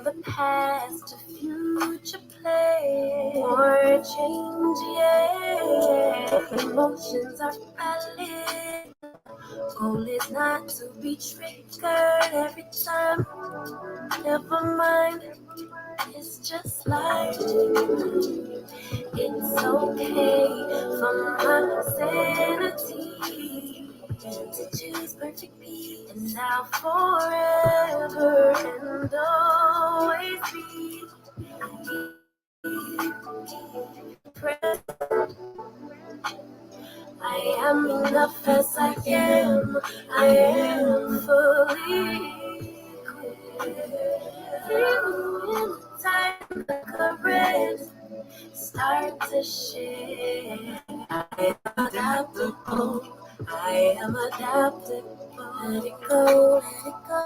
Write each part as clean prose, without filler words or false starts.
the past to future play or change, yeah. Emotions are valid. Goal is not to be triggered every time. Never mind, it's just life. It's okay for my sanity to choose perfect peace and now forever and always be present. I am enough as I am. I am fully equipped. Even when the time the currents start to shift, I am adaptable. I am adaptable. Let it go, let it go,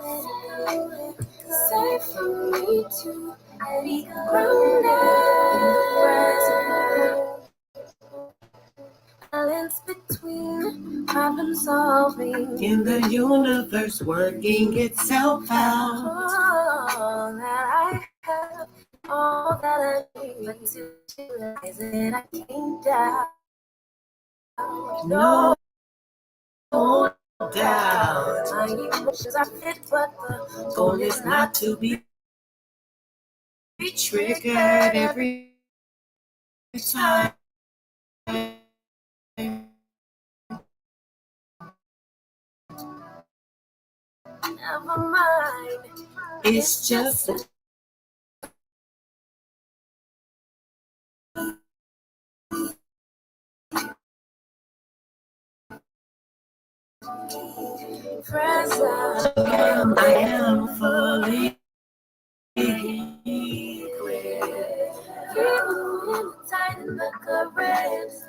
let it go, let it go. Aside from me to be grounded. Balance between problem solving in the universe working itself out. All that I have, all that I need, but to realize that I can't doubt. No doubt. My emotions are fit, but the Goal is not to be triggered every time. Never mind, It's just present. I am fully Tighten the currents.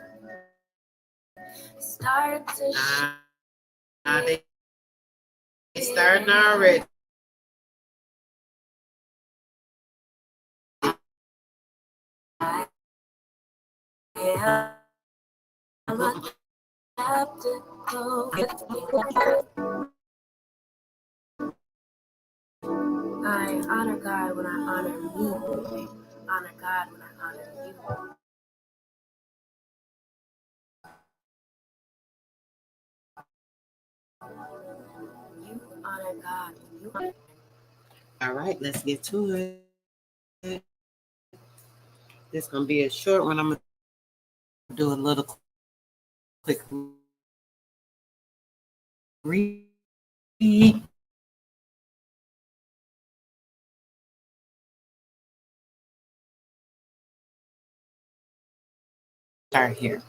Start to they starting already. I honor God when I honor me. Honor God when I honor you. You honor God when you honor. All right, let's get to it. This is gonna be a short one. I'm gonna do a little quick read. Start here.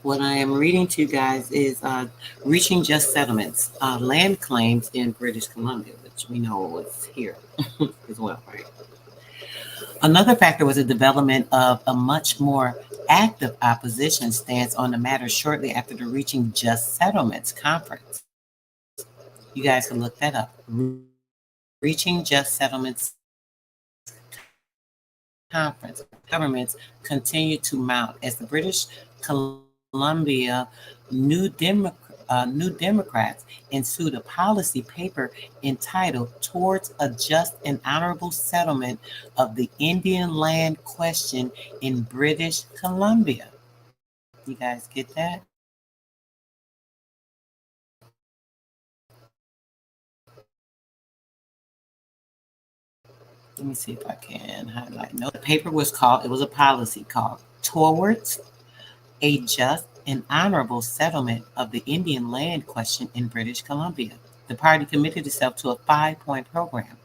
What I am reading to you guys is Reaching Just Settlements, land claims in British Columbia, which we know was here as well, right? Another factor was the development of a much more active opposition stance on the matter shortly after the Reaching Just Settlements conference. You guys can look that up. Reaching Just Settlements conference. Governments continued to mount as the British Columbia New Democrats ensued a policy paper entitled Towards a Just and Honorable Settlement of the Indian Land Question in British Columbia. You guys get that? Let me see if I can highlight. No, the paper was called, it was a policy called Towards a Just and Honorable Settlement of the Indian Land Question in British Columbia. The party committed itself to a 5-point program.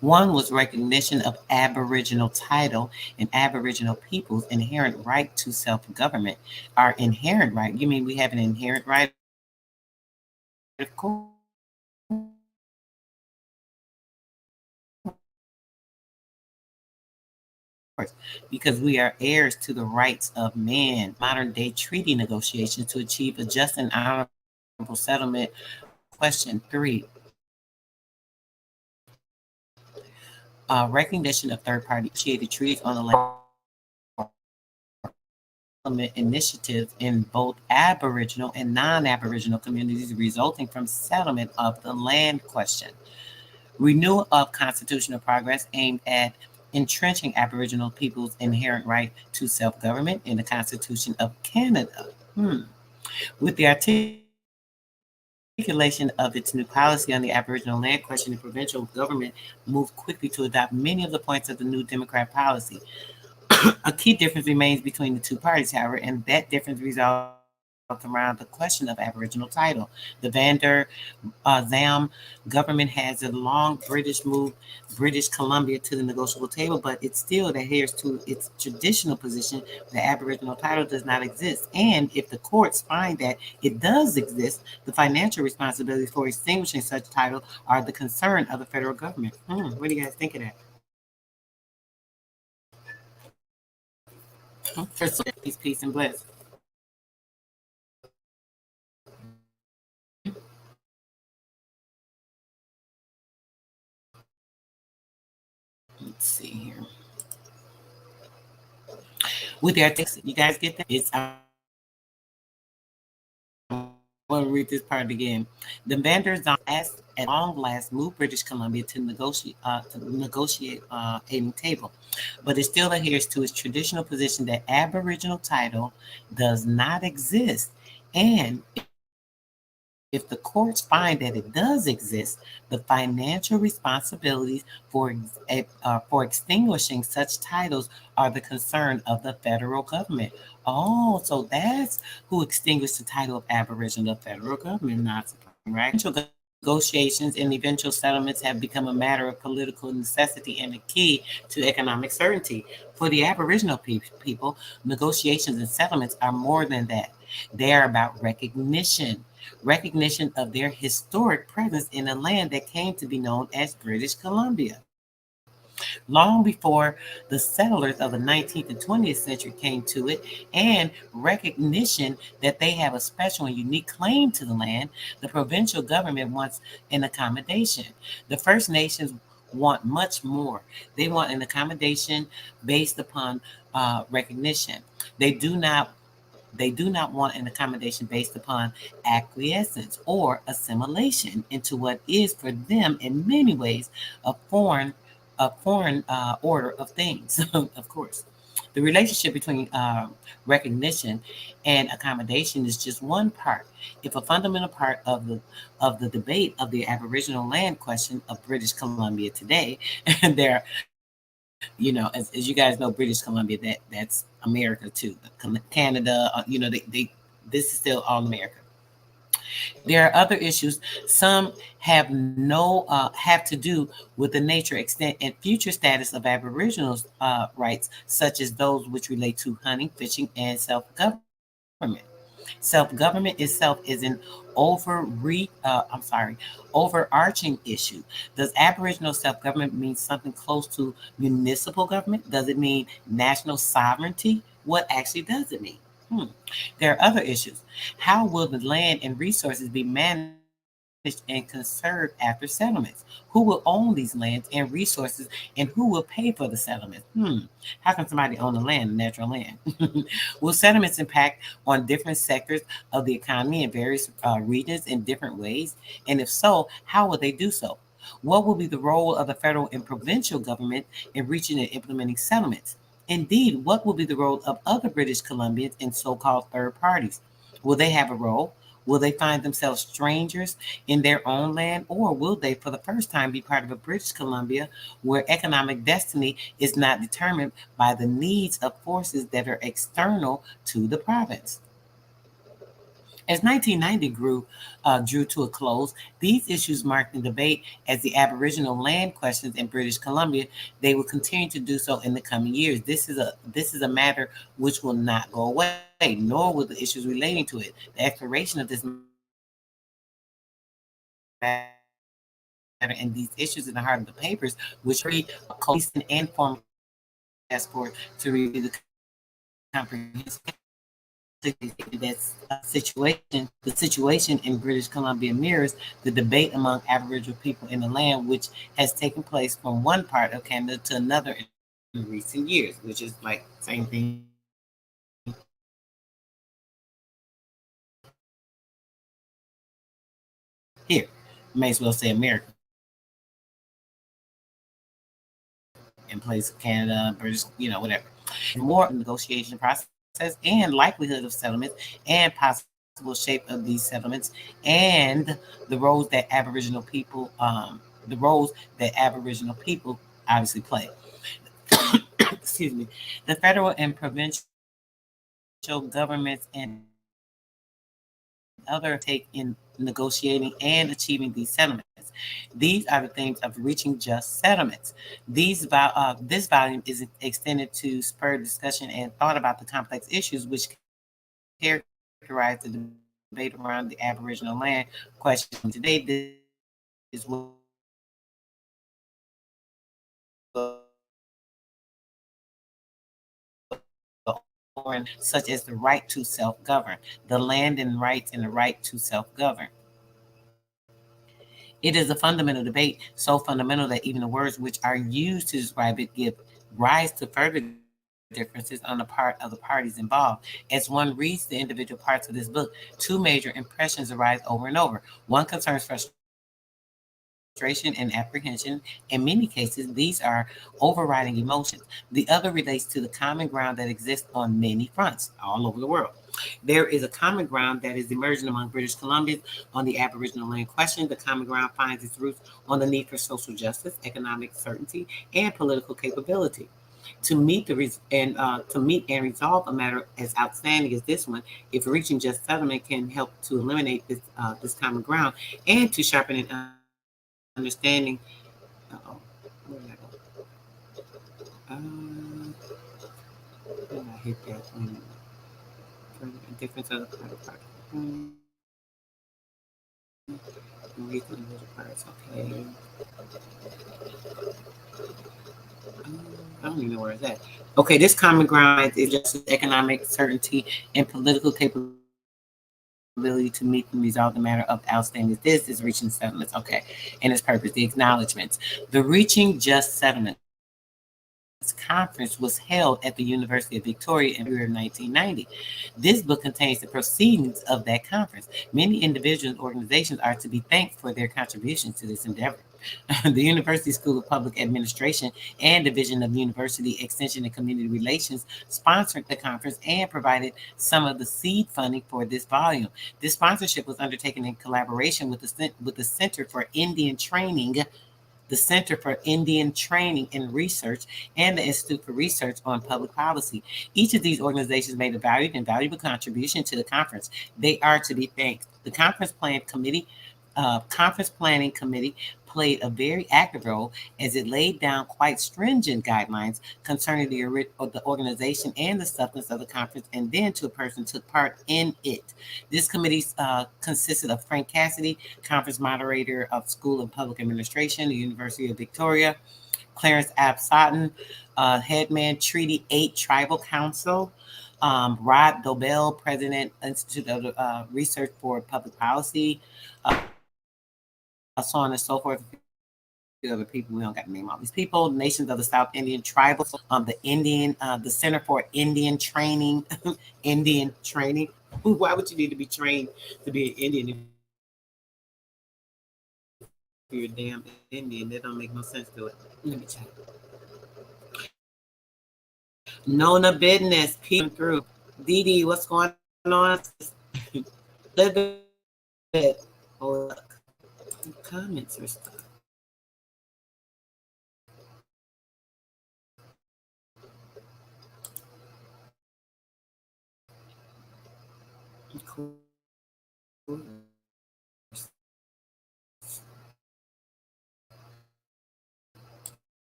One was recognition of Aboriginal title and Aboriginal people's inherent right to self-government. Our inherent right, you mean we have an inherent right? Of course. Because we are heirs to the rights of man. Modern day treaty negotiations to achieve a just and honorable settlement. Question 3. Recognition of third-party negotiated treaties on the land initiatives in both Aboriginal and non-Aboriginal communities resulting from settlement of the land question. Renewal of constitutional progress aimed at entrenching Aboriginal people's inherent right to self government in the Constitution of Canada. With the articulation of its new policy on the Aboriginal land question, the provincial government moved quickly to adopt many of the points of the new Democrat policy. A key difference remains between the two parties, however, and that difference resolves around the question of Aboriginal title. The Zam government has a long British Columbia to the negotiable table, but it still adheres to its traditional position that Aboriginal title does not exist. And if the courts find that it does exist, the financial responsibilities for extinguishing such title are the concern of the federal government. What do you guys think of that? Peace, peace, and bless. Let's see here. With the articulation, you guys get that? It's I want to read this part again. The Vanders at long last moved British Columbia to negotiate a table, but it still adheres to its traditional position that Aboriginal title does not exist. And if the courts find that it does exist, the financial responsibilities for extinguishing such titles are the concern of the federal government. Oh, so that's who extinguished the title of Aboriginal, the federal government, not surprising, right? Provincial negotiations and eventual settlements have become a matter of political necessity and a key to economic certainty. For the Aboriginal people, negotiations and settlements are more than that. They are about recognition of their historic presence in a land that came to be known as British Columbia. Long before the settlers of the 19th and 20th century came to it, and recognition that they have a special and unique claim to the land, the provincial government wants an accommodation. The First Nations want much more. They want an accommodation based upon recognition. They do not they do not want an accommodation based upon acquiescence or assimilation into what is for them in many ways a foreign order of things. Of course, the relationship between recognition and accommodation is just one part. If a fundamental part of the debate of the Aboriginal land question of British Columbia today, and there, as you guys know, British Columbia that's America too. Canada, this is still all America. There are other issues. Some have to do with the nature, extent, and future status of Aboriginals' rights, such as those which relate to hunting, fishing, and self-government. Self-government itself is an overarching issue. Does Aboriginal self-government mean something close to municipal government? Does it mean national sovereignty? What actually does it mean? Hmm. There are other issues. How will the land and resources be managed and conserved after settlements? Who will own these lands and resources, and who will pay for the settlements? How can somebody own the land, the natural land? Will settlements impact on different sectors of the economy in various regions in different ways? And if so, how will they do so? What will be the role of the federal and provincial government in reaching and implementing settlements? Indeed, what will be the role of other British Columbians and so called third parties? Will they have a role? Will they find themselves strangers in their own land, or will they, for the first time, be part of a British Columbia where economic destiny is not determined by the needs of forces that are external to the province? As 1990 drew to a close, these issues marked the debate as the Aboriginal land questions in British Columbia. They will continue to do so in the coming years. This is a matter which will not go away, nor will the issues relating to it. The exploration of this matter and these issues in the heart of the papers, which read cultural, legal, and formal passport to review the comprehensive the situation in British Columbia mirrors the debate among Aboriginal people in the land, which has taken place from one part of Canada to another in recent years, which is like same thing here. May as well say America. in place of Canada, British, whatever. More negotiation process and likelihood of settlements and possible shape of these settlements and the roles that Aboriginal people, obviously play. Excuse me. The federal and provincial governments and other take in negotiating and achieving these settlements. These are the themes of reaching just settlements. This volume is extended to spur discussion and thought about the complex issues which characterize the debate around the Aboriginal land question. Today, this is what such as the right to self-govern, the land and rights and the right to self-govern. It is a fundamental debate, so fundamental that even the words which are used to describe it give rise to further differences on the part of the parties involved. As one reads the individual parts of this book, two major impressions arise over and over. One concerns frustration and apprehension. In many cases, these are overriding emotions. The other relates to the common ground that exists on many fronts all over the world. There is a common ground that is emerging among British Columbians on the Aboriginal land question. The common ground finds its roots on the need for social justice, economic certainty, and political capability. To meet and resolve a matter as outstanding as this one, if reaching just settlement can help to eliminate this common ground and to sharpen an understanding. Uh-oh, where did I go? Where did I hit that? Wait a minute. Difference of the part. Read the individual parts. Okay. I don't even know where it's at. Okay, this common ground is justice, economic certainty, and political capability to meet and resolve the matter of outstanding. This is reaching settlements. Okay, and its purpose, the acknowledgments. The Reaching Just Settlements Conference was held at the University of Victoria in February of 1990. This book contains the proceedings of that conference. Many individuals and organizations are to be thanked for their contributions to this endeavor. The University School of Public Administration and Division of University Extension and Community Relations sponsored the conference and provided some of the seed funding for this volume. This sponsorship was undertaken in collaboration with the Center for Indian Training and Research, and the Institute for Research on Public Policy. Each of these organizations made a valuable contribution to the conference. They are to be thanked. The Conference Planning Committee played a very active role as it laid down quite stringent guidelines concerning the organization and the substance of the conference, and then to a person took part in it. This committee consisted of Frank Cassidy, conference moderator of School of Public Administration, the University of Victoria; Clarence Absotton, headman, Treaty 8 Tribal Council; Rod Dobell, president, Institute of Research for Public Policy, so on and so forth. A few other people, we don't got to name all these people. Nations of the South Indian Tribal, the the Center for Indian Training, Indian Training. Why would you need to be trained to be an Indian if you're a damn Indian? That don't make no sense to it. Let me check. Nona business, people through. Dee Dee, what's going on, sis? Elizabeth, hold up. Comments are stuck.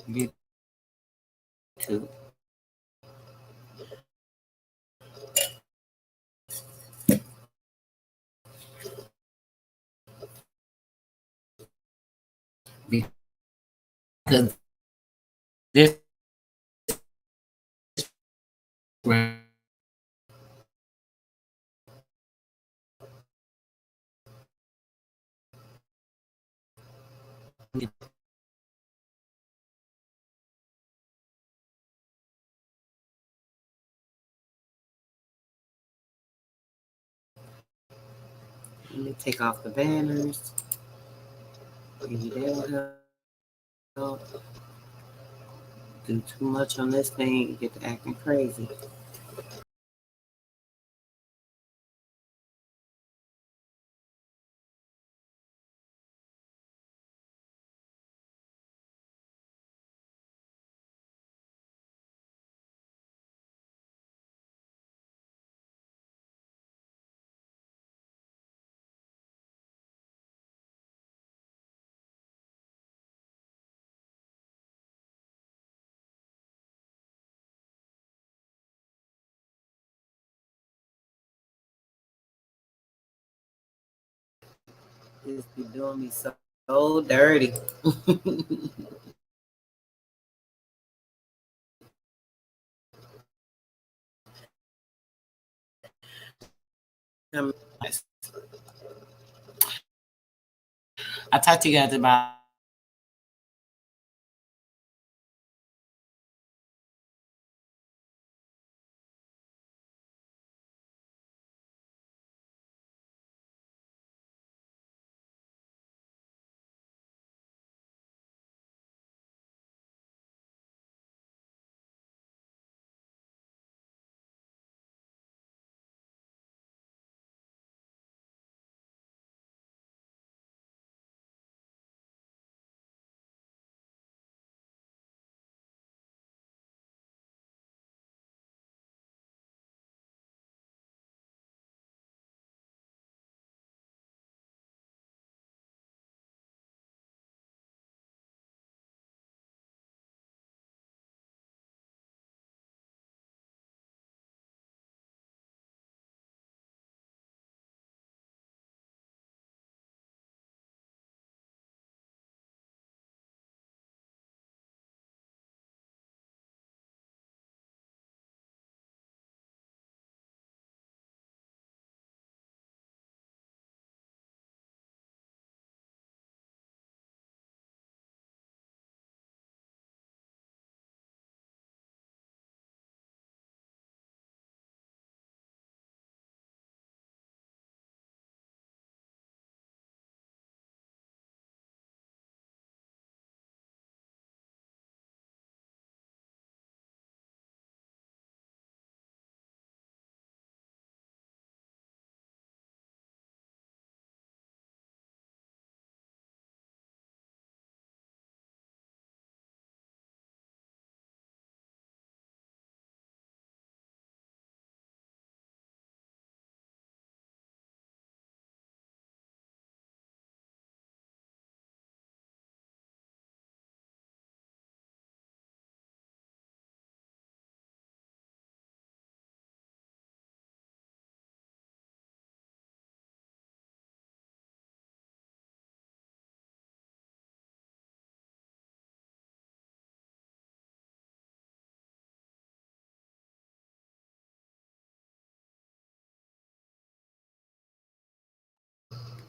YouTube. because this let me take off the banners. Maybe that'll help. Do too much on this thing, get to acting crazy. This be doing me so dirty. I talked to you guys about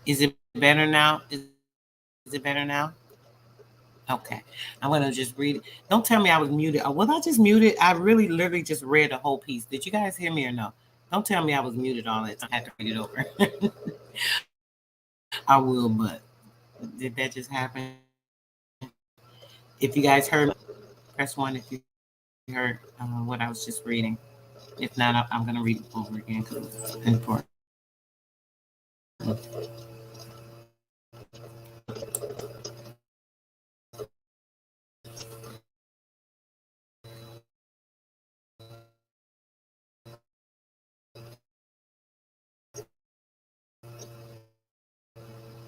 is it better now? Is it better now? Okay. I'm gonna just read it. Don't tell me I was muted. Was I just muted? I really literally just read the whole piece. Did you guys hear me or no? Don't tell me I was muted all that time. I had to read it over. I will, but did that just happen? If you guys heard me, press one if you heard what I was just reading. If not, I'm going to read it over again because it's important.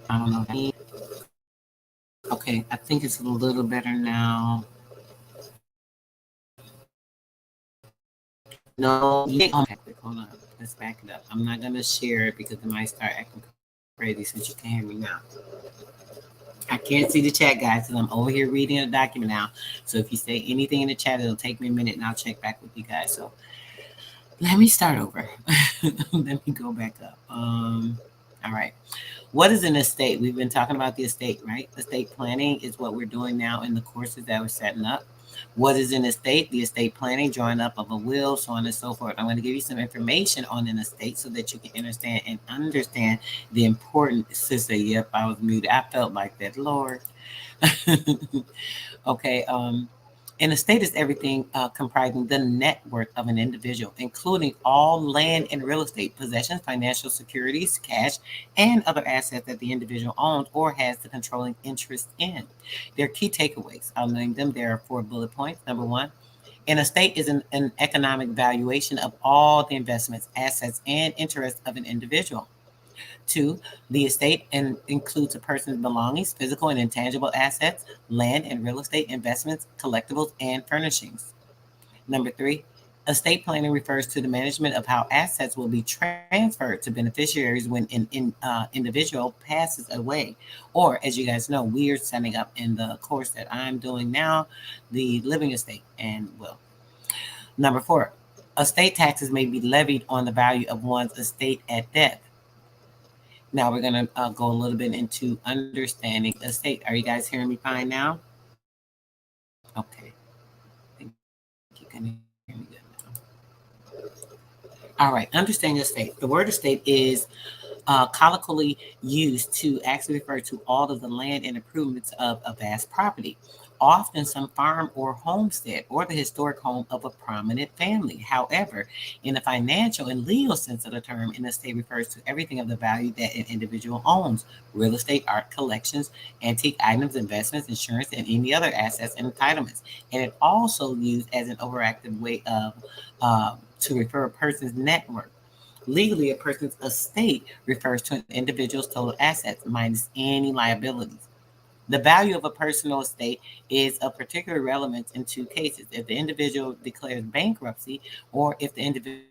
I don't know. Okay, I think it's a little better now. No, okay, hold on. Let's back it up. I'm not going to share it because it might start acting crazy since you can hear me now. I can't see the chat, guys, because I'm over here reading a document now. So if you say anything in the chat, it'll take me a minute and I'll check back with you guys. So let me start over. Let me go back up. All right. What is an estate? We've been talking about the estate, right? Estate planning is what we're doing now in the courses that we're setting up. What is an estate? The estate planning, drawing up of a will, so on and so forth. I'm going to give you some information on an estate so that you can understand the important. Sister, yep, I was muted. I felt like that, Lord. Okay. An estate is everything comprising the net worth of an individual, including all land and real estate possessions, financial securities, cash, and other assets that the individual owns or has the controlling interest in. Their key takeaways. I'll name them. There are 4 bullet points. Number one, an estate is an economic valuation of all the investments, assets, and interests of an individual. Two, the estate includes a person's belongings, physical and intangible assets, land and real estate investments, collectibles, and furnishings. Number three, estate planning refers to the management of how assets will be transferred to beneficiaries when an individual passes away. Or, as you guys know, we are setting up in the course that I'm doing now the living estate and will. Number four, estate taxes may be levied on the value of one's estate at death. Now we're going to go a little bit into understanding estate. Are you guys hearing me fine now? Okay. I think you can hear me good now. All right. Understanding estate. The word estate is colloquially used to actually refer to all of the land and improvements of a vast property, often some farm or homestead or the historic home of a prominent family. However, in the financial and legal sense of the term, an estate refers to everything of the value that an individual owns: real estate, art collections, antique items, investments, insurance, and any other assets and entitlements. And it also used as an overactive way of to refer a person's net worth. Legally, a person's estate refers to an individual's total assets minus any liabilities. The value of a personal estate is of particular relevance in 2 cases: if the individual declares bankruptcy or if the individual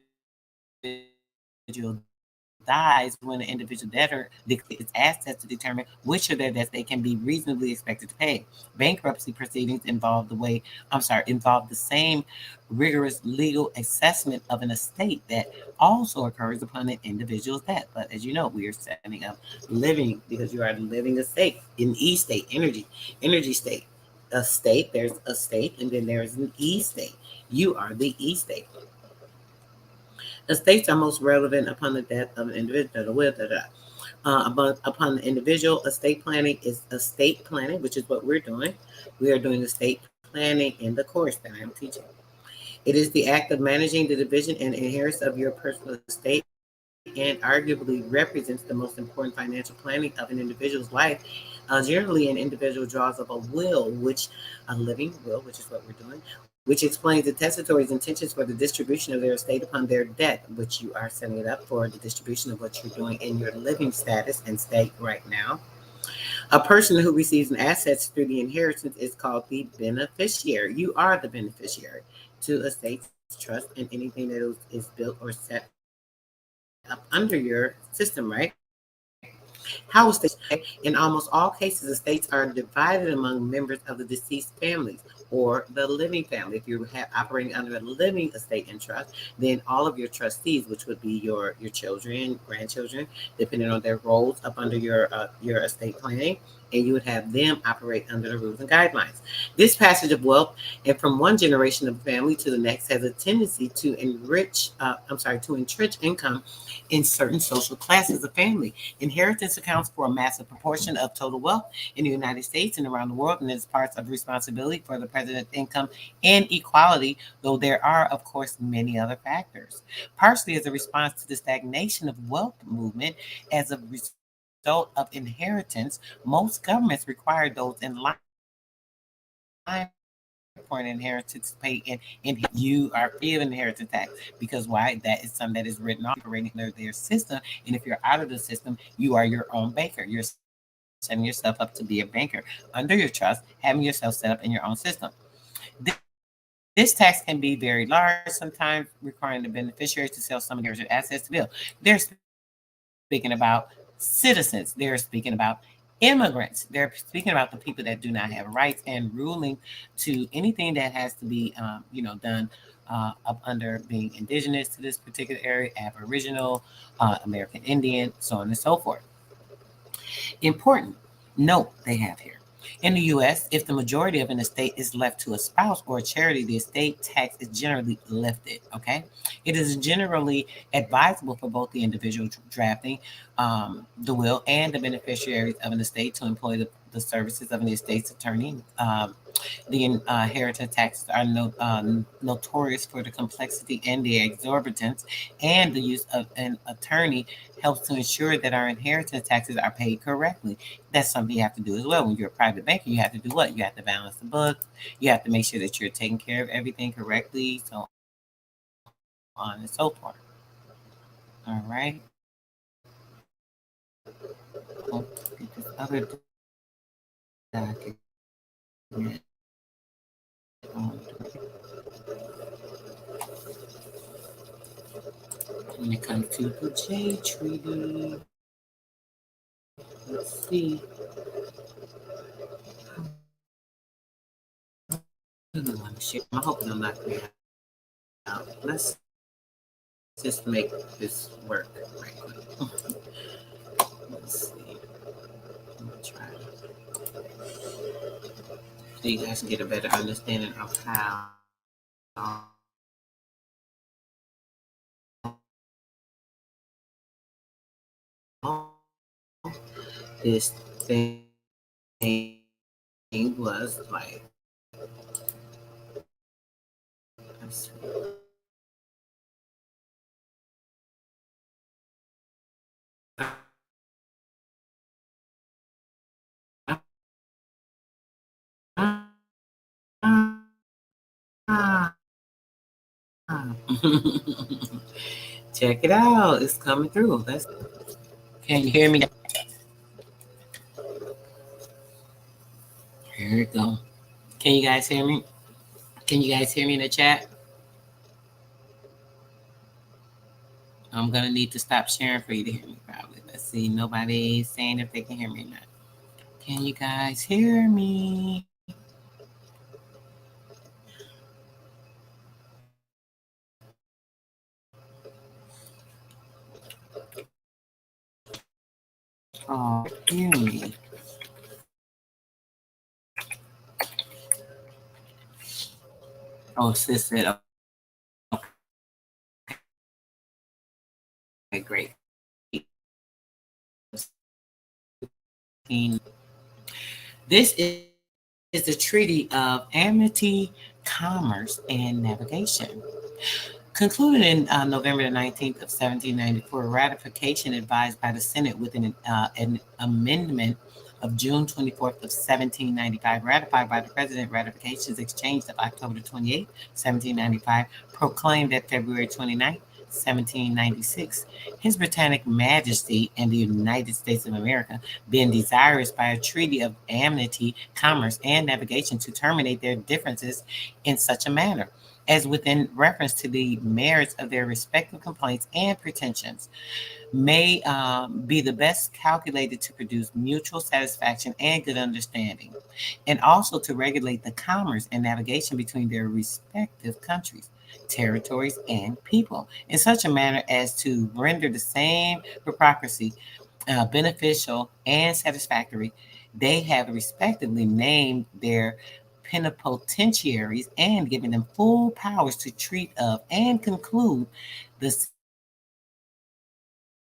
dies when the individual debtor declares its assets to determine which of their debts they can be reasonably expected to pay. Bankruptcy proceedings involve the same rigorous legal assessment of an estate that also occurs upon an individual's death. But as you know, we are setting up living because you are living estate in E state energy state. A state, there's a state, and then there's an E state. You are the E state. Estates are most relevant upon the death of an individual. Da, da, da, da. But upon the individual, estate planning is estate planning, which is what we're doing. We are doing estate planning in the course that I am teaching. It is the act of managing the division and inheritance of your personal estate and arguably represents the most important financial planning of an individual's life. Generally, an individual draws up a will, a living will, which is what we're doing, which explains the testator's intentions for the distribution of their estate upon their death, which you are setting it up for the distribution of what you're doing in your living status and state right now. A person who receives an assets through the inheritance is called the beneficiary. You are the beneficiary to estates, trust, and anything that is built or set up under your system, right? How estates are divided. In almost all cases, estates are divided among members of the deceased families or the living family. If you're operating under a living estate and trust, then all of your trustees, which would be your children, grandchildren, depending on their roles up under your estate planning, and you would have them operate under the rules and guidelines. This passage of wealth and from one generation of the family to the next has a tendency to to entrench income in certain social classes of family. Inheritance accounts for a massive proportion of total wealth in the United States and around the world, and is part of responsibility for the president's income inequality, though there are, of course, many other factors. Partially as a response to the stagnation of wealth movement as a result of inheritance, most governments require those in line for an inheritance to pay you are free of inheritance tax. Because why? That is something that is written off. You're operating under their system. And if you're out of the system, you are your own banker. You're setting yourself up to be a banker under your trust, having yourself set up in your own system. This tax can be very large, sometimes requiring the beneficiary to sell some of the inherited assets to build. They're speaking about citizens. They're speaking about individuals. Immigrants, they're speaking about the people that do not have rights and ruling to anything that has to be, done up under being indigenous to this particular area, Aboriginal, American Indian, so on and so forth. Important note they have here. In the U.S., if the majority of an estate is left to a spouse or a charity, the estate tax is generally lifted. Okay, it is generally advisable for both the individual drafting the will and the beneficiaries of an estate to employ the services of an estate's attorney. The inheritance taxes are notorious for the complexity and the exorbitance, and the use of an attorney helps to ensure that our inheritance taxes are paid correctly. That's something you have to do as well. When you're a private banker, you have to do what? You have to balance the books. You have to make sure that you're taking care of everything correctly, so on and so forth. All right. We'll get this other document when it comes to the J Treaty. Let's see. I don't want to share. I'm hoping I'm not going out. Let's just make this work right quick. Let's see. I'm gonna try so you guys can get a better understanding of how this thing was like. Let's see. Check it out. It's coming through. Can you hear me? Here it go. Can you guys hear me? Can you guys hear me in the chat? I'm gonna need to stop sharing for you to hear me probably. Let's see. Nobody's saying if they can hear me or not. Can you guys hear me? Oh, hear me. Oh, sis said, okay, great. This is the Treaty of Amity, Commerce, and Navigation. Concluded in November the 19th of 1794, ratification advised by the Senate with an amendment of June 24th of 1795, ratified by the President. Ratifications exchanged of October 28th, 1795, proclaimed at February 29th, 1796. His Britannic Majesty and the United States of America, being desirous by a treaty of amity, commerce, and navigation to terminate their differences in such a manner as within reference to the merits of their respective complaints and pretensions, may be the best calculated to produce mutual satisfaction and good understanding, and also to regulate the commerce and navigation between their respective countries, territories, and people in such a manner as to render the same reciprocity beneficial and satisfactory. They have respectively named their plenipotentiaries and given them full powers to treat of and conclude the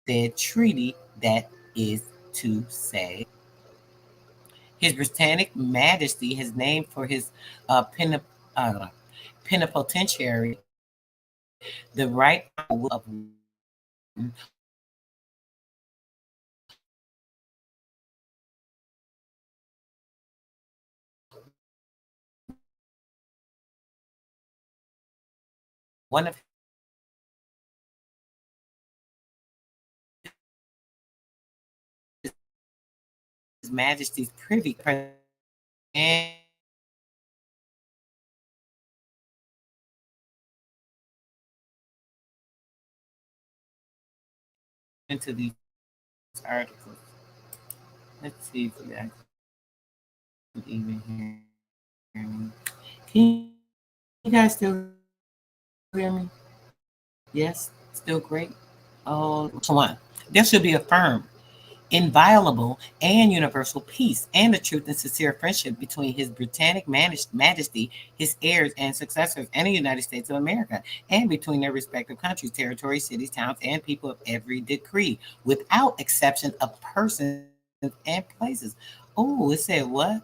said treaty, that is to say, His Britannic Majesty has named for his plenipotentiary the right of one of His Majesty's privy and into these articles. Let's see if you guys can even hear me. Can you guys still hear me? Yes? Still great? Oh, so one. There should be a firm, inviolable, and universal peace and the truth and sincere friendship between His Britannic Majesty, his heirs and successors, and the United States of America, and between their respective countries, territories, cities, towns, and people of every degree, without exception of persons and places. Oh, it said what?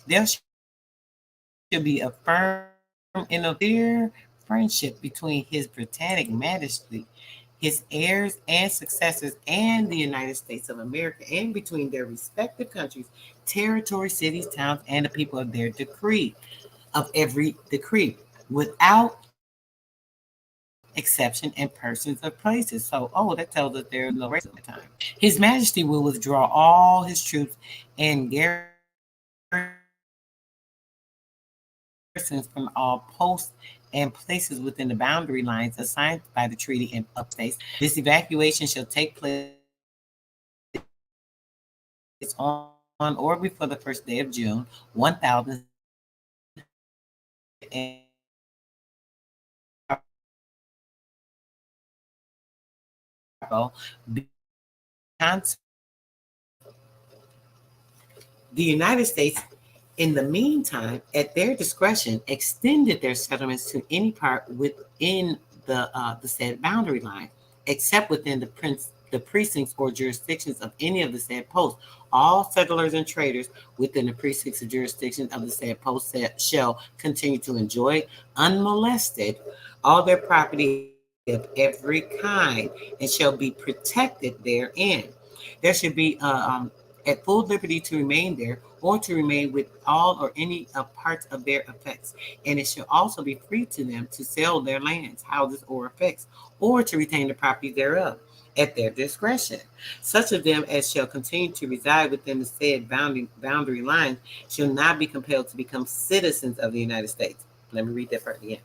There should be a firm and sincere friendship between His Britannic Majesty, his heirs and successors, and the United States of America, and between their respective countries, territories, cities, towns, and the people of their decree, of every decree, without exception and persons of places. So, oh, that tells us there is no racism at that time. His Majesty will withdraw all his troops and garrisons from all posts and places within the boundary lines assigned by the treaty and of the States. This evacuation shall take place on or before the 1st day of June, 1600. The United States, in the meantime, at their discretion, extended their settlements to any part within the said boundary line, except within the precincts or jurisdictions of any of the said posts. All settlers and traders within the precincts or jurisdiction of the said post shall continue to enjoy unmolested all their property of every kind, and shall be protected therein. There should be at full liberty to remain there, or to remain with all or any parts of their effects. And it shall also be free to them to sell their lands, houses, or effects, or to retain the property thereof at their discretion. Such of them as shall continue to reside within the said boundary lines shall not be compelled to become citizens of the United States. Let me read that part again.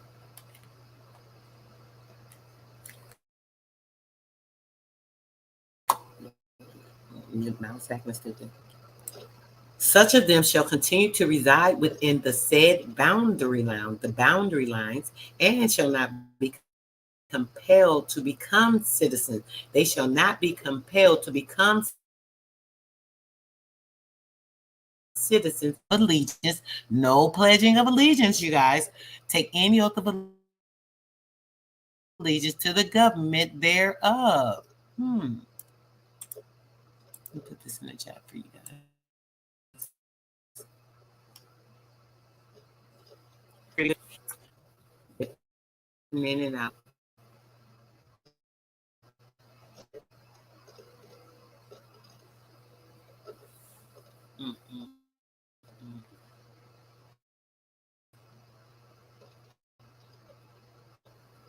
Mouse acting stupid. Such of them shall continue to reside within the said the boundary lines, and shall not be compelled to become citizens. They shall not be compelled to become citizens allegiance. No pledging of allegiance, you guys. Take any oath of allegiance to the government thereof. Let me put this in the chat for you guys. In and out.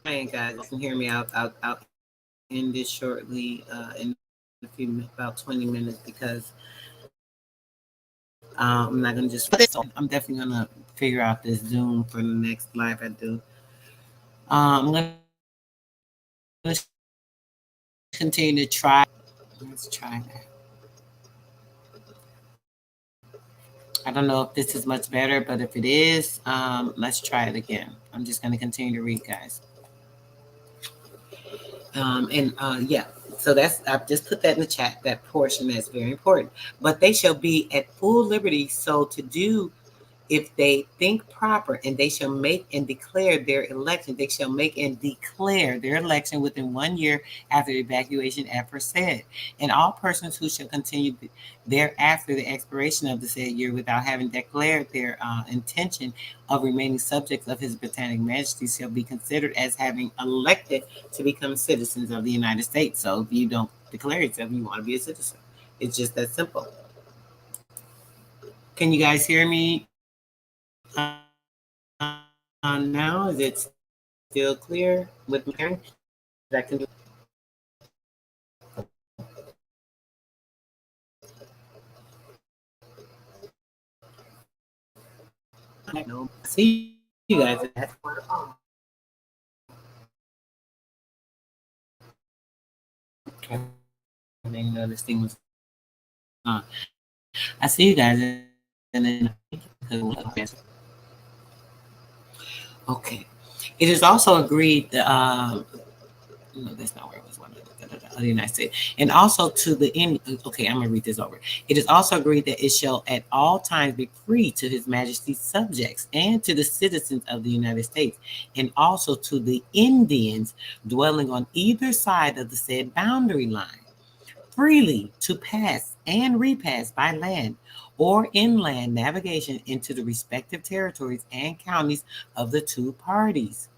Hey guys, you can hear me. I'll end this shortly in a few about 20 minutes because I'm not gonna just. I'm definitely gonna figure out this Zoom for the next live I do. I'm gonna continue to try. Let's try that. I don't know if this is much better, but if it is, let's try it again. I'm just gonna continue to read, guys. Yeah, so that's I've just put that in the chat. That portion that's very important. But they shall be at full liberty so to do if they think proper, and they shall make and declare their election. They shall make and declare their election within 1 year after the evacuation aforesaid. And all persons who shall continue thereafter the expiration of the said year without having declared their intention of remaining subjects of His Britannic Majesty shall be considered as having elected to become citizens of the United States. So if you don't declare yourself, you want to be a citizen. It's just that simple. Can you guys hear me now? Is it still clear with me hearing? That can do. I see you guys. I didn't know this thing was on. I see you guys, and then okay. It is also agreed that no, that's not where it was. One of the United States, and also to the end. Okay, I'm gonna read this over. It is also agreed that it shall at all times be free to His Majesty's subjects and to the citizens of the United States, and also to the Indians dwelling on either side of the said boundary line, freely to pass and repass by land or inland navigation into the respective territories and counties of the two parties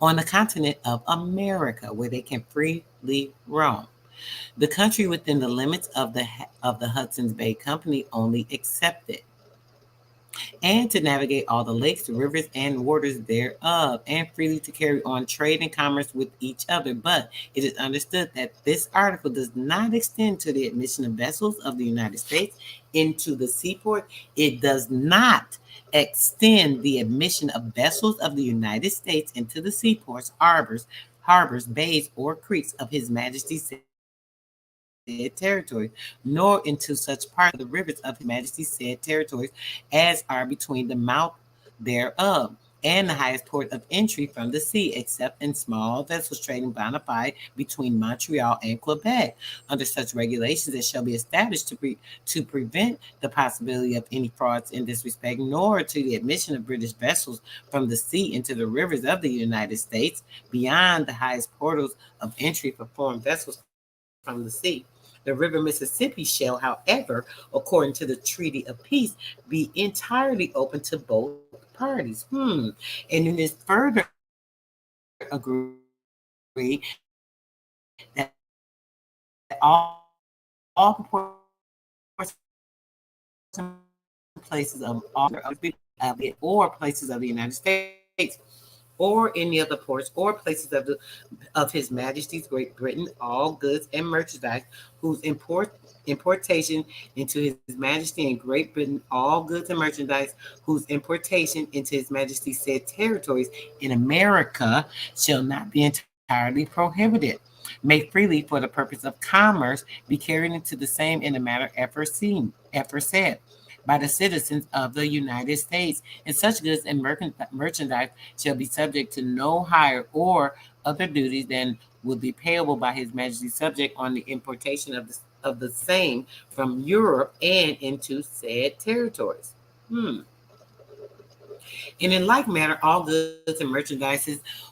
on the continent of America, where they can freely roam. The country within the limits of the Hudson's Bay Company only excepted, and to navigate all the lakes, rivers, and waters thereof, and freely to carry on trade and commerce with each other. But it is understood that this article does not extend to the admission of vessels of the United States into the seaport. It does not extend the admission of vessels of the United States into the seaports, harbors, bays, or creeks of His Majesty's said territory, nor into such parts of the rivers of His Majesty's said territories as are between the mouth thereof and the highest port of entry from the sea, except in small vessels trading bona fide between Montreal and Quebec, under such regulations that shall be established to prevent the possibility of any frauds in this respect, nor to the admission of British vessels from the sea into the rivers of the United States beyond the highest portals of entry for foreign vessels from the sea. The river Mississippi shall, however, according to the Treaty of Peace, be entirely open to both parties. And then it's further agreed that all proportions places of or places of the United States or any other ports or places of His Majesty's Great Britain, all goods and merchandise whose importation into His Majesty and Great Britain, all goods and merchandise whose importation into His Majesty's said territories in America shall not be entirely prohibited. May freely, for the purpose of commerce, be carried into the same in the matter aforesaid by the citizens of the United States, and such goods and merchandise shall be subject to no higher or other duties than will be payable by His Majesty's subject on the importation of the same from Europe and into said territories. And in like manner, all goods and merchandise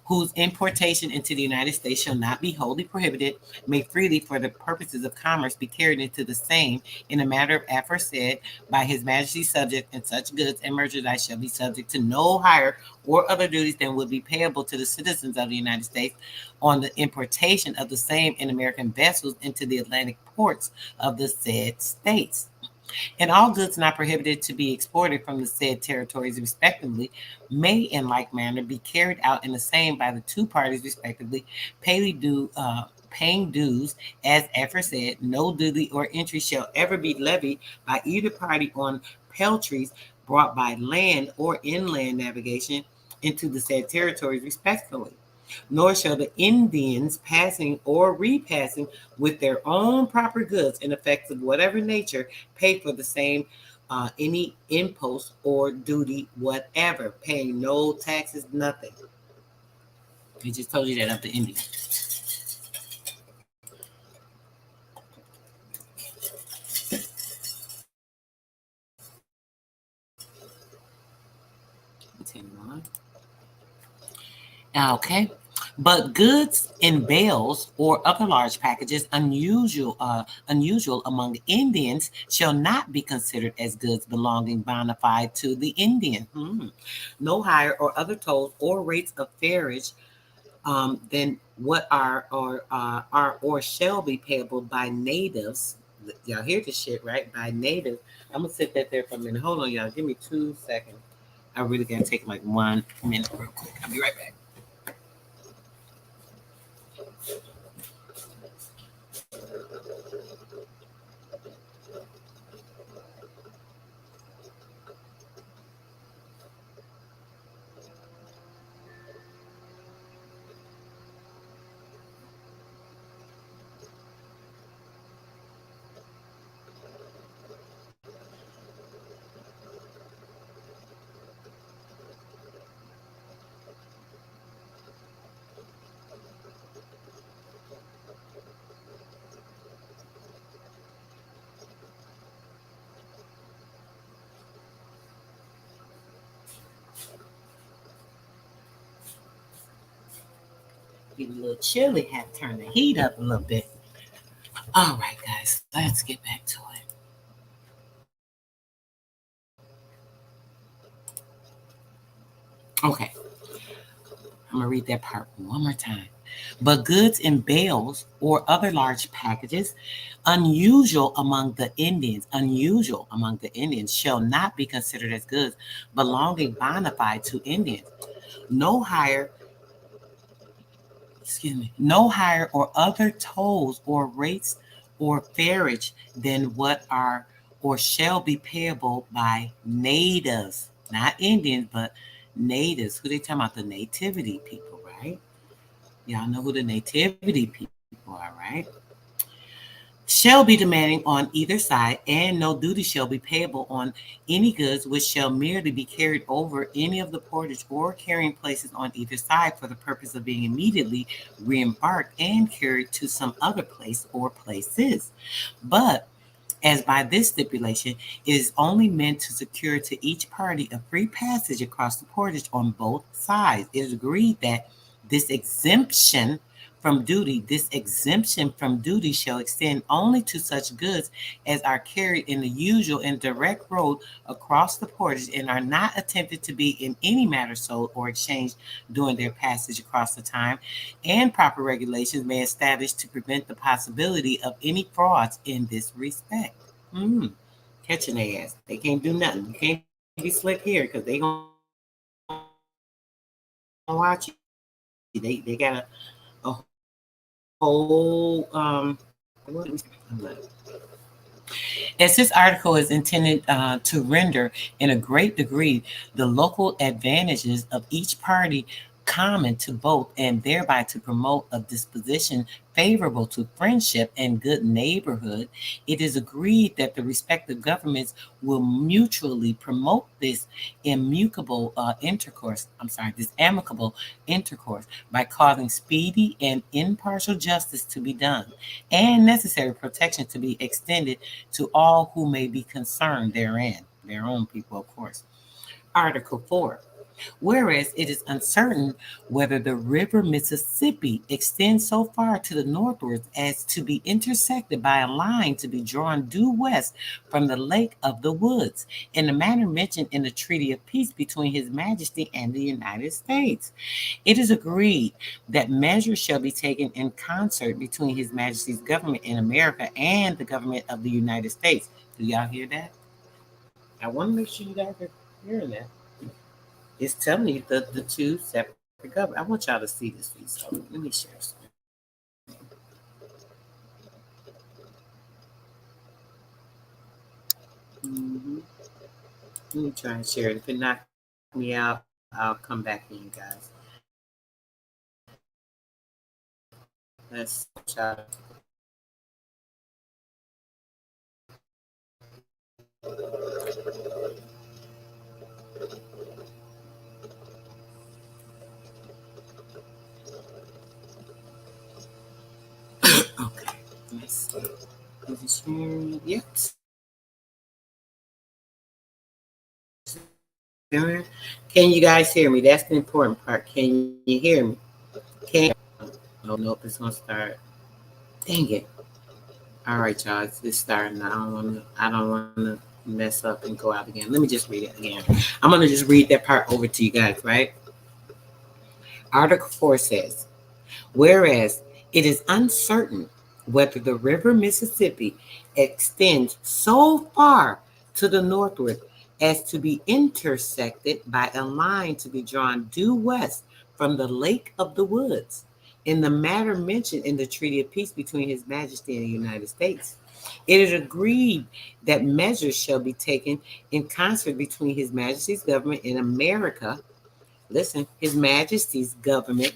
whose importation into the United States shall not be wholly prohibited, may freely, for the purposes of commerce, be carried into the same in a matter aforesaid by His Majesty's subject, and such goods and merchandise shall be subject to no higher or other duties than would be payable to the citizens of the United States on the importation of the same in American vessels into the Atlantic ports of the said states. And all goods not prohibited to be exported from the said territories respectively may in like manner be carried out in the same by the two parties respectively, paying dues as aforesaid. No duty or entry shall ever be levied by either party on peltries brought by land or inland navigation into the said territories respectively, nor shall the Indians passing or repassing with their own proper goods and effects of whatever nature pay for the same any impost or duty whatever, paying no taxes, nothing. He just told you that of the Indians. Continue on. Okay. But goods in bales or other large packages unusual among Indians shall not be considered as goods belonging bona fide to the Indian. No higher or other tolls or rates of ferriage than what are or shall be payable by natives. Y'all hear this shit, right? By natives. I'm gonna sit that there for a minute. Hold on, y'all. Give me 2 seconds. I really gotta take like 1 minute real quick. I'll be right back. Get a little chilly. Had to turn the heat up a little bit. All right, guys, let's get back to it. Okay, I'm gonna read that part one more time. But goods in bales or other large packages, unusual among the Indians, shall not be considered as goods belonging bona fide to Indians. No higher, no higher or other tolls or rates or ferrage than what are or shall be payable by natives, not Indians, but natives. Who they talking about? The nativity people, right? Y'all know who the nativity people are, right? Shall be demanding on either side, and no duty shall be payable on any goods which shall merely be carried over any of the portage or carrying places on either side for the purpose of being immediately reembarked and carried to some other place or places. But as by this stipulation, it is only meant to secure to each party a free passage across the portage on both sides. It is agreed that this exemption from duty shall extend only to such goods as are carried in the usual and direct road across the portage and are not attempted to be in any manner sold or exchanged during their passage across the time, and proper regulations may establish to prevent the possibility of any frauds in this respect. Mm, catching their ass. They can't do nothing. You can't be slick here because they gonna watch you. They got a whole as this article is intended to render in a great degree the local advantages of each party common to both, and thereby to promote a disposition favorable to friendship and good neighborhood, it is agreed that the respective governments will mutually promote this amicable intercourse by causing speedy and impartial justice to be done, and necessary protection to be extended to all who may be concerned therein, their own people, of course. Article 4. Whereas it is uncertain whether the river Mississippi extends so far to the northward as to be intersected by a line to be drawn due west from the Lake of the Woods, in the manner mentioned in the Treaty of Peace between His Majesty and the United States. It is agreed that measures shall be taken in concert between His Majesty's government in America and the government of the United States. Do y'all hear that? I want to make sure you guys are hearing that. It's telling you the two separate governments. I want y'all to see this piece. So let me share something. Mm-hmm. Let me try and share it. If it knocks me out, I'll come back in, guys. Let's try. Okay. Let's see. Is it sharing? Yep. Can you guys hear me? That's the important part. Can you hear me? Can Oh nope, it's gonna start. Dang it. All right, y'all. It's starting. I don't wanna mess up and go out again. Let me just read it again. I'm gonna just read that part over to you guys, right? Article 4 says, whereas it is uncertain whether the river Mississippi extends so far to the northward as to be intersected by a line to be drawn due west from the Lake of the Woods, in the matter mentioned in the Treaty of Peace between His Majesty and the United States. It is agreed that measures shall be taken in concert between His Majesty's government in America. Listen, His Majesty's government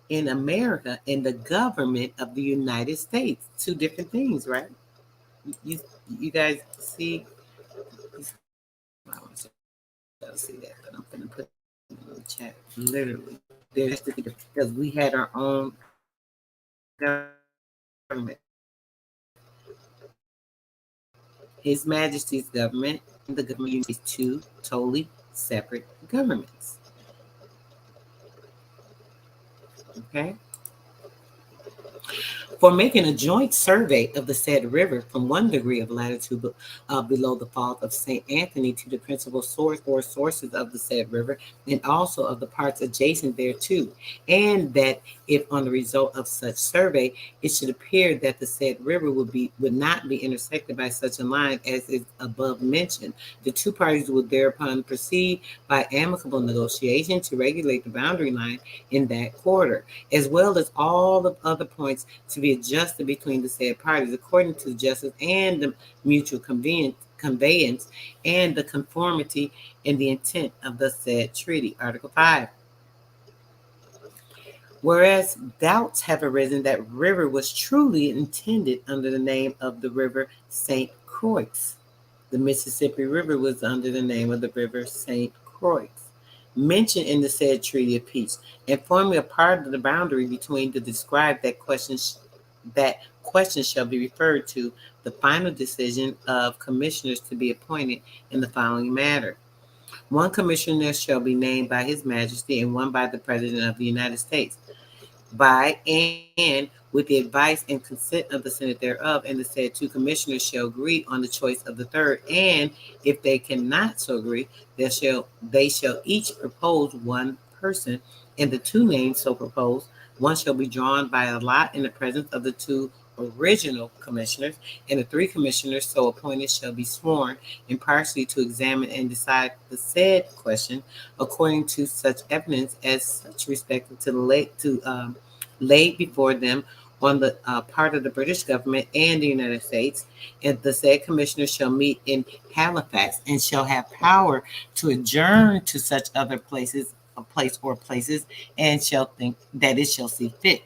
in America and the government of the United States. Two different things, right? You, you guys see? I don't want y'all to see that, but I'm going to put it in the chat. Literally. Because we had our own government. His Majesty's government and the government is two totally separate governments. Okay. For making a joint survey of the said river from 1 degree of latitude below the Falls of St. Anthony to the principal source or sources of the said river, and also of the parts adjacent thereto, and that if on the result of such survey it should appear that the said river would not be intersected by such a line as is above mentioned, the two parties would thereupon proceed by amicable negotiation to regulate the boundary line in that quarter, as well as all the other points to be adjusted between the said parties according to the justice and the mutual conveyance and the conformity and the intent of the said treaty. Article 5. Whereas doubts have arisen that river was truly intended under the name of the river St. Croix, the Mississippi River was under the name of the river St. Croix, mentioned in the said Treaty of Peace, and forming a part of the boundary between the described that question shall be referred to the final decision of commissioners to be appointed in the following matter. One commissioner shall be named by His Majesty and one by the President of the United States by and with the advice and consent of the Senate thereof, and the said two commissioners shall agree on the choice of the third, and if they cannot so agree, they shall each propose one person, and the two names so proposed, one shall be drawn by a lot in the presence of the two original commissioners, and the three commissioners so appointed shall be sworn impartially to examine and decide the said question according to such evidence as such respected to laid before them on the part of the British government and the United States, and the said commissioners shall meet in Halifax and shall have power to adjourn to such other places, a place or places, and shall think that it shall see fit.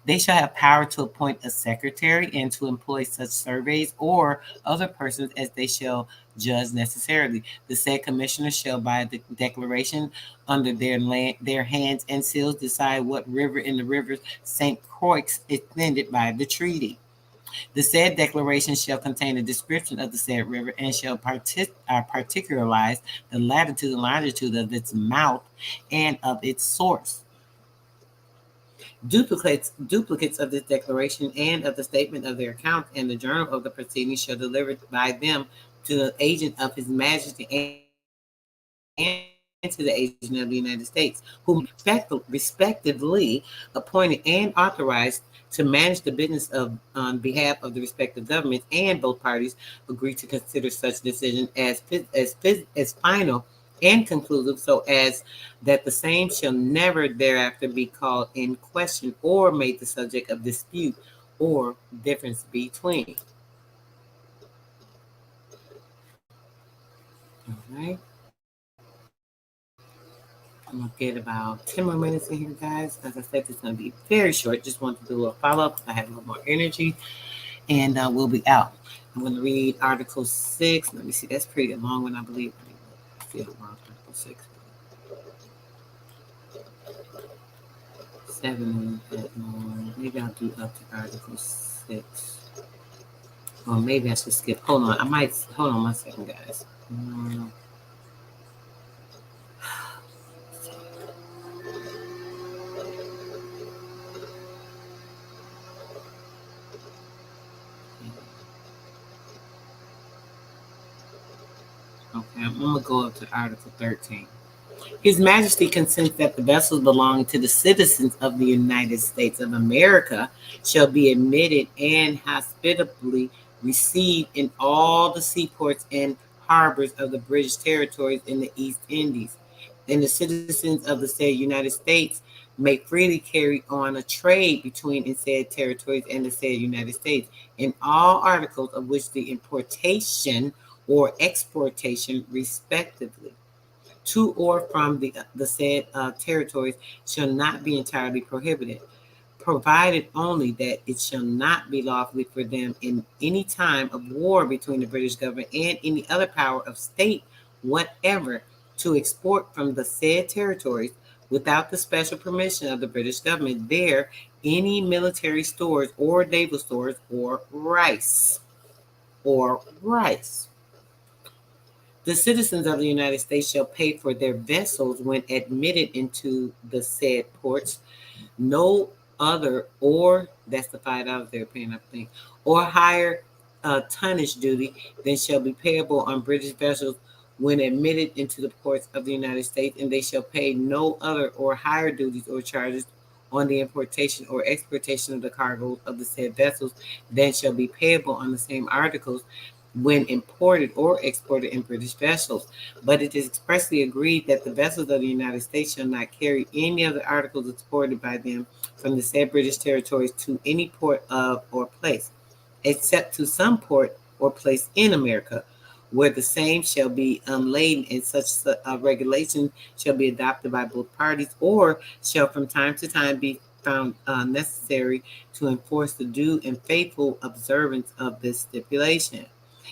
They shall have power to appoint a secretary and to employ such surveys or other persons as they shall judge necessarily. The said commissioners shall, by the declaration under their hands and seals, decide what river in the river St. Croix extended by the treaty. The said declaration shall contain a description of the said river and shall particularize the latitude and longitude of its mouth and of its source. Duplicates of this declaration and of the statement of their account and the journal of the proceedings shall be delivered by them to the agent of His Majesty and to the agent of the United States, whom they respectively appointed and authorized to manage the business of on behalf of the respective governments, and both parties agree to consider such decision as final and conclusive, so as that the same shall never thereafter be called in question or made the subject of dispute or difference between. All right. I'm gonna get about 10 more minutes in here, guys. As I said, it's gonna be very short. Just want to do a little follow-up. I have a little more energy, and we'll be out. I'm gonna read Article 6. Let me see. That's pretty long one, I believe. I feel wrong. Article 6. 7 that long. Maybe I'll do up to Article 6. Or maybe I should skip. Hold on. I might. Hold on one second, guys. Okay, I'm going to go up to Article 13. His Majesty consents that the vessels belonging to the citizens of the United States of America shall be admitted and hospitably received in all the seaports and harbors of the British territories in the East Indies. And the citizens of the said United States may freely carry on a trade between the said territories and the said United States in all articles of which the importation or exportation respectively to or from the said territories shall not be entirely prohibited, provided only that it shall not be lawfully for them in any time of war between the British government and any other power of state whatever to export from the said territories without the special permission of the British government there any military stores or naval stores or rice. The citizens of the United States shall pay for their vessels when admitted into the said ports No other, or that's the $5 they're paying, I think, or higher tonnage duty than shall be payable on British vessels when admitted into the ports of the United States, and they shall pay no other or higher duties or charges on the importation or exportation of the cargo of the said vessels than shall be payable on the same articles when imported or exported in British vessels. But it is expressly agreed that the vessels of the United States shall not carry any of the articles exported by them from the said British territories to any port of or place, except to some port or place in America, where the same shall be unladen, and such regulation shall be adopted by both parties, or shall from time to time be found necessary to enforce the due and faithful observance of this stipulation.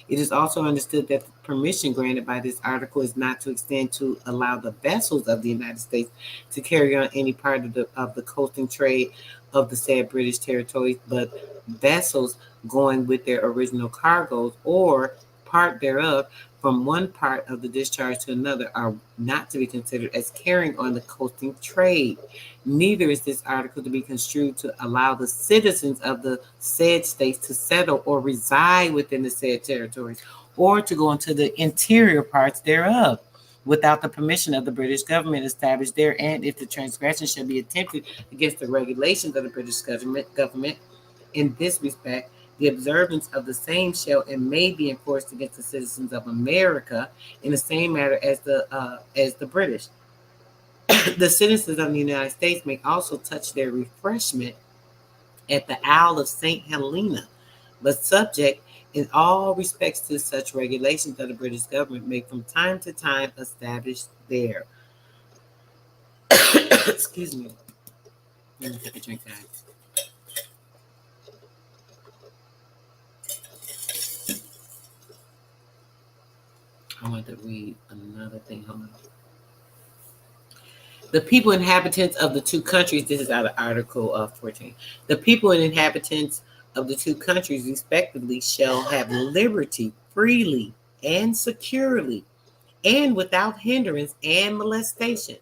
It is also understood that the permission granted by this article is not to extend to allow the vessels of the United States to carry on any part of the coasting trade of the said British territories, but vessels going with their original cargoes or part thereof from one part of the discharge to another are not to be considered as carrying on the coasting trade. Neither is this article to be construed to allow the citizens of the said states to settle or reside within the said territories, or to go into the interior parts thereof without the permission of the British government established there, and if the transgression shall be attempted against the regulations of the British government in this respect, the observance of the same shall and may be enforced against the citizens of America in the same manner as the British. The citizens of the United States may also touch their refreshment at the Isle of St. Helena, but subject in all respects to such regulations that the British government may from time to time establish there. Excuse me. Let me take a drink, guys. I want to read another thing. Hold on. The people inhabitants of the two countries, this is out of Article 14. The people and inhabitants of the two countries, respectively, shall have liberty freely and securely and without hindrance and molestation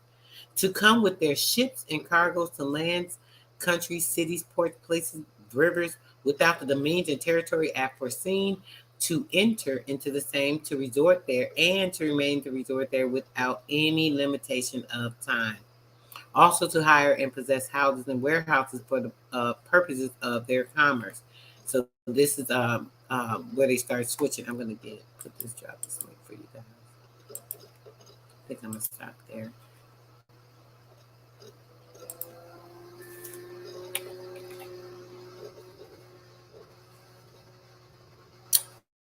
to come with their ships and cargoes to lands, countries, cities, ports, places, rivers, without the means and territory aforeseen, to enter into the same, to resort there, and to remain to resort there without any limitation of time. Also to hire and possess houses and warehouses for the purposes of their commerce. So this is where they start switching. I'm gonna put this drop this link for you guys. I think I'm gonna stop there.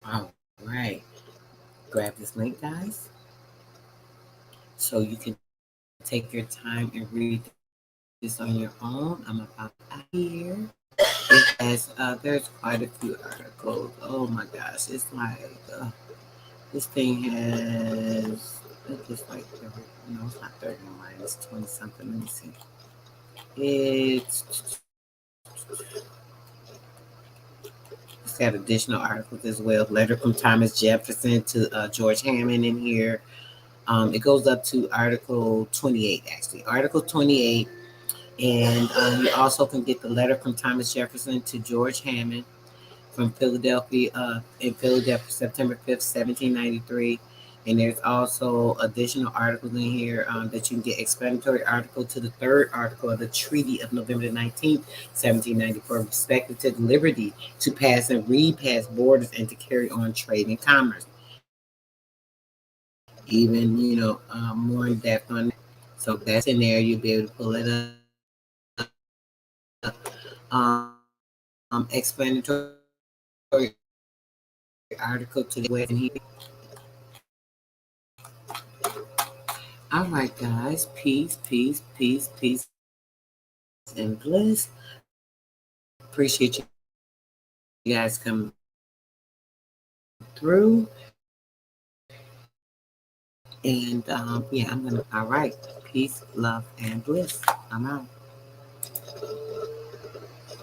All right. Grab this link, guys, so you can take your time and read this on your own. I'm about out of here. There's quite a few articles. Oh my gosh, it's like this thing has it's like 30, no, it's not 31 it's 20 something. Let me see. It's got additional articles as well. Letter from Thomas Jefferson to George Hammond in here. It goes up to Article 28, actually. Article 28. And you also can get the letter from Thomas Jefferson to George Hammond from Philadelphia, in Philadelphia, September 5th, 1793. And there's also additional articles in here that you can get explanatory article to the third article of the Treaty of November 19th, 1794, respective to the liberty to pass and repass borders and to carry on trade and commerce. Even, more in depth on that. So that's in there. You'll be able to pull it up. Explanatory article to the West in here. All right, guys. Peace, peace, peace, peace, and bliss. Appreciate you guys coming through. And yeah, I'm gonna. All right. Peace, love, and bliss. I'm out.